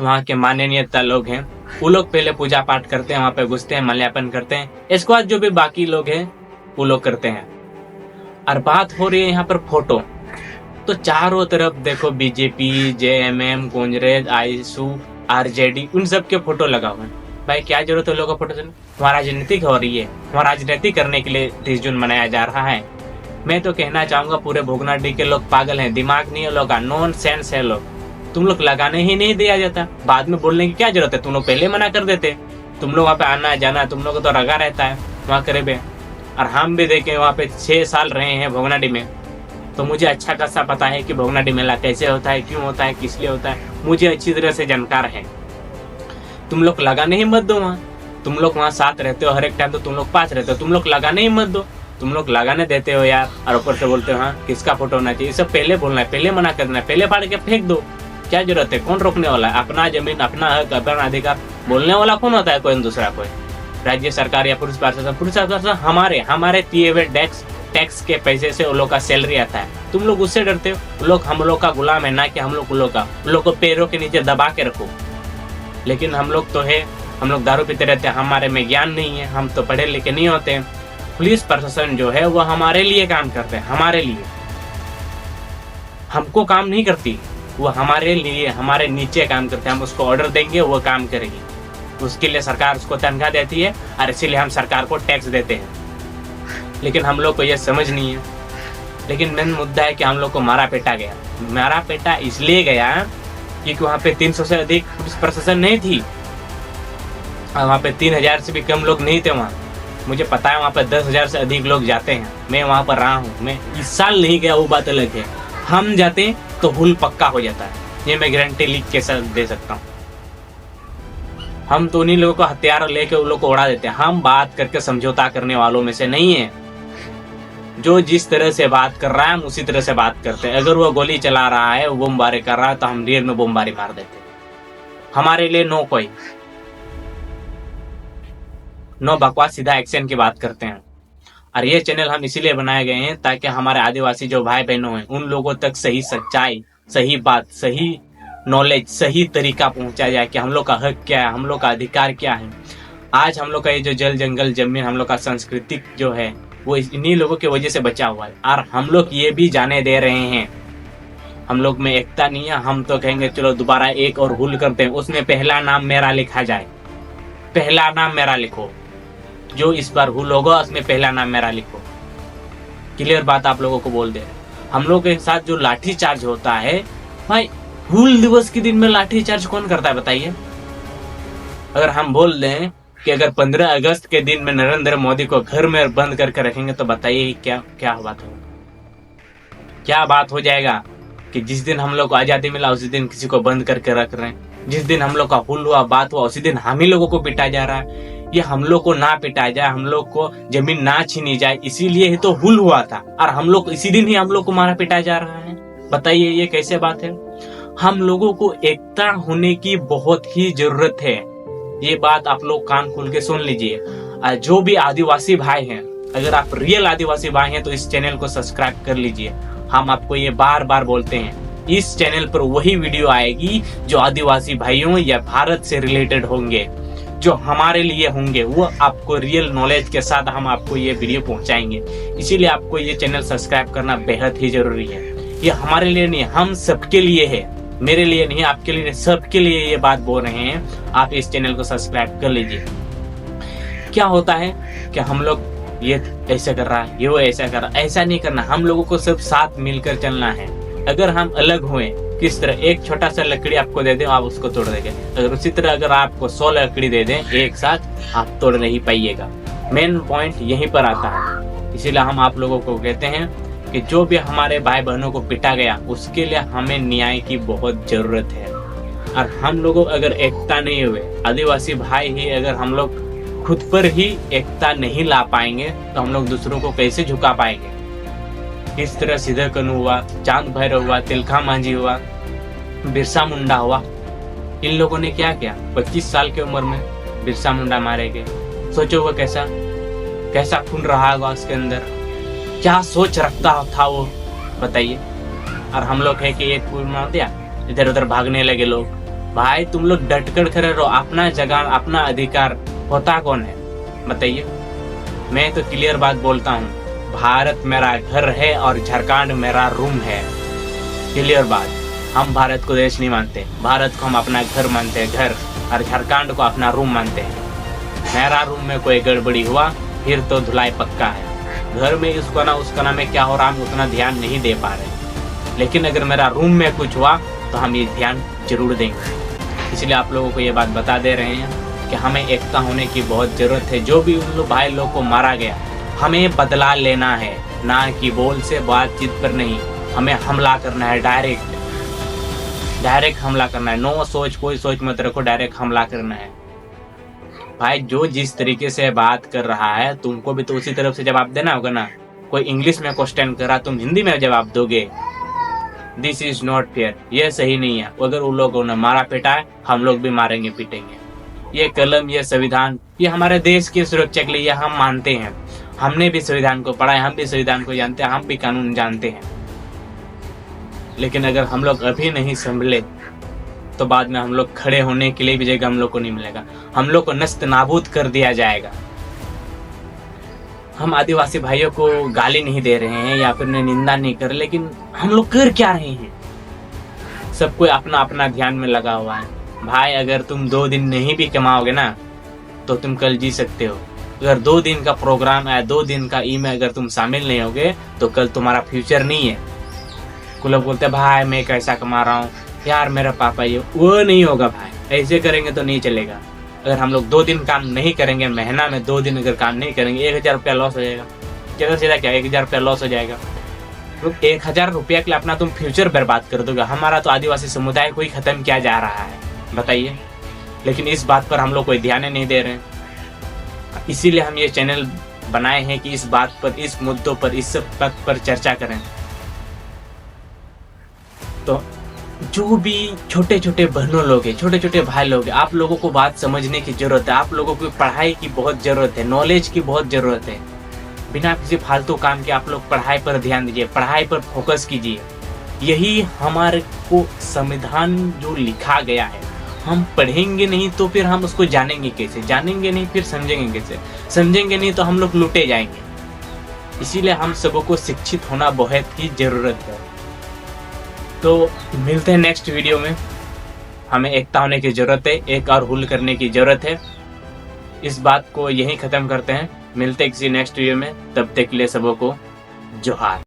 वहाँ के माननीयता लोग हैं, वो लोग पहले पूजा पाठ करते हैं, वहाँ पे घुसते हैं, माल्यार्पण करते हैं। इसके बाद जो भी बाकी लोग हैं वो लोग करते हैं। और बात हो रही है यहाँ पर फोटो, तो चारों तरफ देखो BJP, JMM, Congress, ISU, RJD, उन सब के फोटो लगा हुआ है। भाई क्या जरूरत है लोगों का फोटो चलने? वहाँ राजनीतिक हो रही है, वहाँ राजनीति करने के लिए 30 जून मनाया जा रहा है। मैं तो कहना चाहूंगा पूरे भोगनाडीह के लोग पागल हैं, दिमाग नहीं है लोग, नॉन सेंस है लोग। तुम लोग लगाने ही नहीं दिया जाता, बाद में बोलने की क्या जरूरत है? तुम लोग पहले मना कर देते। तुम लोग वहाँ पे आना जाना तुम लोग को तो रगा रहता है वहाँ करीब है। और हम भी देखे वहाँ पे 6 साल रहे हैं भोगनाडीह में, तो मुझे अच्छा खासा पता है कि भोगनाडीह मेला कैसे होता है, क्यों होता है, किस लिए होता है, मुझे अच्छी तरह से जानकार है। तुम लोग लगाने ही मत दो वहाँ। तुम लोग वहाँ साथ रहते हो हर एक टाइम, तो तुम लोग पास रहते हो, तुम लोग लगाने ही मत दो। तुम लोग लगाने देते हो यार, और ऊपर से बोलते हो हाँ किसका फोटो होना चाहिए। सब पहले बोलना है, पहले मना करना है, पहले फाड़ के फेंक दो। क्या जरूरत है? कौन रोकने वाला है? अपना जमीन, अपना हक, अपना अधिकार बोलने वाला कौन होता है? कोई दूसरा कोई राज्य सरकार या पुलिस प्रशासन हमारे दिए हुए टैक्स के पैसे से उन लोग का सैलरी आता है। तुम लोग उससे डरते हो। लोग हम लोग का गुलाम है, ना कि हम लोग उन लोग का। उन लोग को पैरों के नीचे दबा के रखो। लेकिन हम लोग तो है, हम लोग दारू पीते रहते हैं, हमारे में ज्ञान नहीं है, हम तो पढ़े लिखे नहीं होते। पुलिस प्रशासन जो है वो हमारे लिए काम करते हैं, हमारे लिए, हमको काम नहीं करती। वो हमारे लिए, हमारे नीचे काम करते हैं। हम उसको ऑर्डर देंगे, वो काम करेगी। उसके लिए सरकार उसको तनख्वाह देती है, और इसीलिए हम सरकार को टैक्स देते हैं। लेकिन हम लोग को ये समझ नहीं है। लेकिन मेन मुद्दा है कि हम लोग को मारा पेटा गया। मारा पेटा इसलिए गया क्योंकि वहाँ पे 300 से अधिक पुलिस प्रशासन नहीं थी, और वहाँ पे 3000 से भी कम लोग नहीं थे वहाँ। मुझे पता है वहाँ पे 10,000 से अधिक लोग जाते हैं। मैं वहाँ पर रहा हूँ, मैं इस साल नहीं गया, वो बात अलग है। हम जाते तो हुल पक्का हो जाता है, ये मैं गारंटी लिख के साथ दे सकता हूँ। हम तो उन्हीं लोगों को हथियार लेके उन लोगों को उड़ा देते हैं। हम बात करके समझौता करने वालों में से नहीं है। जो जिस तरह से बात कर रहा है हम उसी तरह से बात करते हैं। अगर वो गोली चला रहा है, वो बमबारी कर रहा है, तो हम रियर में बमबारी मार देते हैं। हमारे लिए नो कोई नो बकवास, सीधा एक्शन की बात करते हैं। और ये चैनल हम इसीलिए बनाए गए हैं ताकि हमारे आदिवासी जो भाई बहनों हैं उन लोगों तक सही सच्चाई, सही बात, सही नॉलेज, सही तरीका पहुंचाया जाए कि हम लोग का हक क्या है, हम लोग का अधिकार क्या है। आज हम लोग का ये जो जल जंगल जमीन, हम लोग का सांस्कृतिक जो है वो इन्हीं लोगों की वजह से बचा हुआ है। और हम लोग ये भी जाने दे रहे हैं, हम लोग में एकता नहीं है। हम तो कहेंगे चलो दोबारा एक और हुल करते हैं, उसमें पहला नाम मेरा लिखा जाए। पहला नाम मेरा लिखो, जो इस बार हुल होगा उसमें पहला नाम मेरा लिखो। क्लियर बात आप लोगों को बोल दे रहे। हम लोग के साथ जो लाठी चार्ज होता है, भाई हुल दिवस के दिन में लाठी चार्ज कौन करता है बताइए? अगर हम बोल दें कि अगर 15 अगस्त के दिन में नरेंद्र मोदी को घर में बंद करके रखेंगे, तो बताइए क्या क्या बात होगी? क्या बात हो जाएगा कि जिस दिन हम लोग को आजादी मिला उसी दिन किसी को बंद करके रख रहे हैं। जिस दिन हम लोग का हुल हुआ, बात हुआ, उसी दिन हम ही लोगों को पिटा जा रहा है। ये हम लोग को ना पिटाया जाए, हम लोग को जमीन ना छीनी जाए, इसीलिए ही तो हुल हुआ था। और हम लोग इसी दिन ही हम लोग को मारा पिटाया जा रहा है। बताइए ये कैसे बात है? हम लोगों को एकता होने की बहुत ही जरूरत है। ये बात आप लोग कान खोल के सुन लीजिए। जो भी आदिवासी भाई हैं, अगर आप रियल आदिवासी भाई हैं तो इस चैनल को सब्सक्राइब कर लीजिए। हम आपको ये बार बार बोलते हैं, इस चैनल पर वही वीडियो आएगी जो आदिवासी भाइयों या भारत से रिलेटेड होंगे, जो हमारे लिए होंगे, वो आपको रियल नॉलेज के साथ हम आपको ये वीडियो पहुंचाएंगे। इसीलिए आपको ये चैनल सब्सक्राइब करना बेहद ही जरूरी है। ये हमारे लिए नहीं, हम सबके लिए है। मेरे लिए नहीं, आपके लिए नहीं, सबके लिए ये बात बोल रहे हैं। आप इस चैनल को सब्सक्राइब कर लीजिए। क्या होता है कि हम लोग ये ऐसा कर रहा है, ये वो ऐसा कर रहा है, ऐसा नहीं करना। हम लोगों को सब साथ मिलकर चलना है। अगर हम अलग हुए, किस तरह एक छोटा सा लकड़ी आपको दे दें, आप उसको तोड़ देंगे। अगर उसी तरह अगर आपको 100 लकड़ी दे दें एक साथ, आप तोड़ नहीं पाइएगा। मेन पॉइंट यहीं पर आता है। इसीलिए हम आप लोगों को कहते हैं कि जो भी हमारे भाई बहनों को पिटा गया, उसके लिए हमें न्याय की बहुत जरूरत है। और हम लोगों अगर एकता नहीं हुए, आदिवासी भाई ही अगर हम लोग खुद पर ही एकता नहीं ला पाएंगे, तो हम लोग दूसरों को कैसे झुका पाएंगे? इस तरह सीधे कनु हुआ, चांद भैरव हुआ, तिलका मांझी हुआ, बिरसा मुंडा हुआ, इन लोगों ने क्या किया? 25 साल की उम्र में बिरसा मुंडा मारे गए। सोचो वो कैसा खून रहा होगा उसके अंदर, क्या सोच रखता था वो, बताइए। और हम लोग है कि एक पूर्ण दिया, इधर उधर भागने लगे लोग। भाई तुम लोग डटकर खड़े रहो, अपना जगह अपना अधिकार होता कौन है बताइए। मैं तो क्लियर बात बोलता हूँ, भारत मेरा घर है और झारखंड मेरा रूम है। क्लियर बात। हम भारत को देश नहीं मानते, भारत को हम अपना घर मानते हैं, घर, और झारखंड को अपना रूम मानते हैं। मेरा रूम में कोई गड़बड़ी हुआ फिर तो धुलाई पक्का है। घर में उसका ना में क्या हो रहा हम उतना ध्यान नहीं दे पा रहे, लेकिन अगर मेरा रूम में कुछ हुआ तो हम ये ध्यान जरूर देंगे। इसलिए आप लोगों को ये बात बता दे रहे हैं कि हमें एकता होने की बहुत ज़रूरत है। जो भी उन लोग भाई लोग को मारा गया, हमें बदला लेना है, ना कि बोल से बातचीत पर नहीं। हमें हमला करना है, डायरेक्ट हमला करना है। नो सोच, कोई सोच मत रखो, डायरेक्ट हमला करना है। भाई जो जिस तरीके से बात कर रहा है तुमको भी तो उसी तरफ से जवाब देना होगा ना। कोई इंग्लिश में क्वेश्चन कर रहा, तुम हिंदी में जवाब दोगे। दिस इज नॉट फेयर, ये सही नहीं है। अगर उन लोगों ने मारा पीटा है, हम लोग भी मारेंगे पीटेंगे। ये कलम, ये संविधान, ये हमारे देश की सुरक्षा के लिए हम मानते हैं। हमने भी संविधान को पढ़ा है, हम भी संविधान को जानते हैं, हम भी कानून जानते हैं। लेकिन अगर हम लोग अभी नहीं संभले तो बाद में हम लोग खड़े होने के लिए भी जगह हम लोग को नहीं मिलेगा। हम लोग को नस्त नाबूद कर दिया जाएगा। हम आदिवासी भाइयों को गाली नहीं दे रहे हैं या फिर निंदा नहीं कर, लेकिन हम लोग कर क्या रहे हैं? सब कोई अपना अपना ध्यान में लगा हुआ है। भाई अगर तुम 2 दिन नहीं भी कमाओगे ना तो तुम कल जी सकते हो। अगर 2 दिन का प्रोग्राम है, 2 दिन का ई में अगर तुम शामिल नहीं होगे तो कल तुम्हारा फ्यूचर नहीं है। कुछ लोग बोलते हैं भाई मैं कैसा कमा रहा हूँ यार, मेरा पापा ये, वो नहीं होगा भाई। ऐसे करेंगे तो नहीं चलेगा। अगर हम लोग 2 दिन काम नहीं करेंगे, महीना में 2 दिन अगर काम नहीं करेंगे, 1000 रुपया लॉस हो जाएगा। ज़्यादा से ज़्यादा क्या 1000 रुपया लॉस हो जाएगा। तो 1000 रुपया के लिए अपना तुम फ्यूचर बर्बाद कर दोगे। हमारा तो आदिवासी समुदाय को ही खत्म किया जा रहा है, बताइए। लेकिन इस बात पर हम लोग कोई ध्यान नहीं दे रहे हैं। इसीलिए हम ये चैनल बनाए हैं कि इस बात पर, इस मुद्दों पर, इस बात पर चर्चा करें। तो जो भी छोटे छोटे बहनों लोग हैं, छोटे छोटे भाई लोग हैं, आप लोगों को बात समझने की जरूरत है। आप लोगों को पढ़ाई की बहुत जरूरत है, नॉलेज की बहुत जरूरत है। बिना किसी फालतू काम के आप लोग पढ़ाई पर ध्यान दीजिए, पढ़ाई पर फोकस कीजिए। यही हमारे को संविधान जो लिखा गया है, हम पढ़ेंगे नहीं तो फिर हम उसको जानेंगे कैसे? जानेंगे नहीं फिर समझेंगे कैसे? समझेंगे नहीं तो हम लोग लूटे जाएंगे। इसीलिए हम सबको शिक्षित होना बहुत ही जरूरत है। तो मिलते हैं नेक्स्ट वीडियो में। हमें एकता होने की जरूरत है, एक और हुल करने की जरूरत है। इस बात को यहीं खत्म करते हैं। मिलते हैं किसी नेक्स्ट वीडियो में, तब तक के लिए सबको जोहार।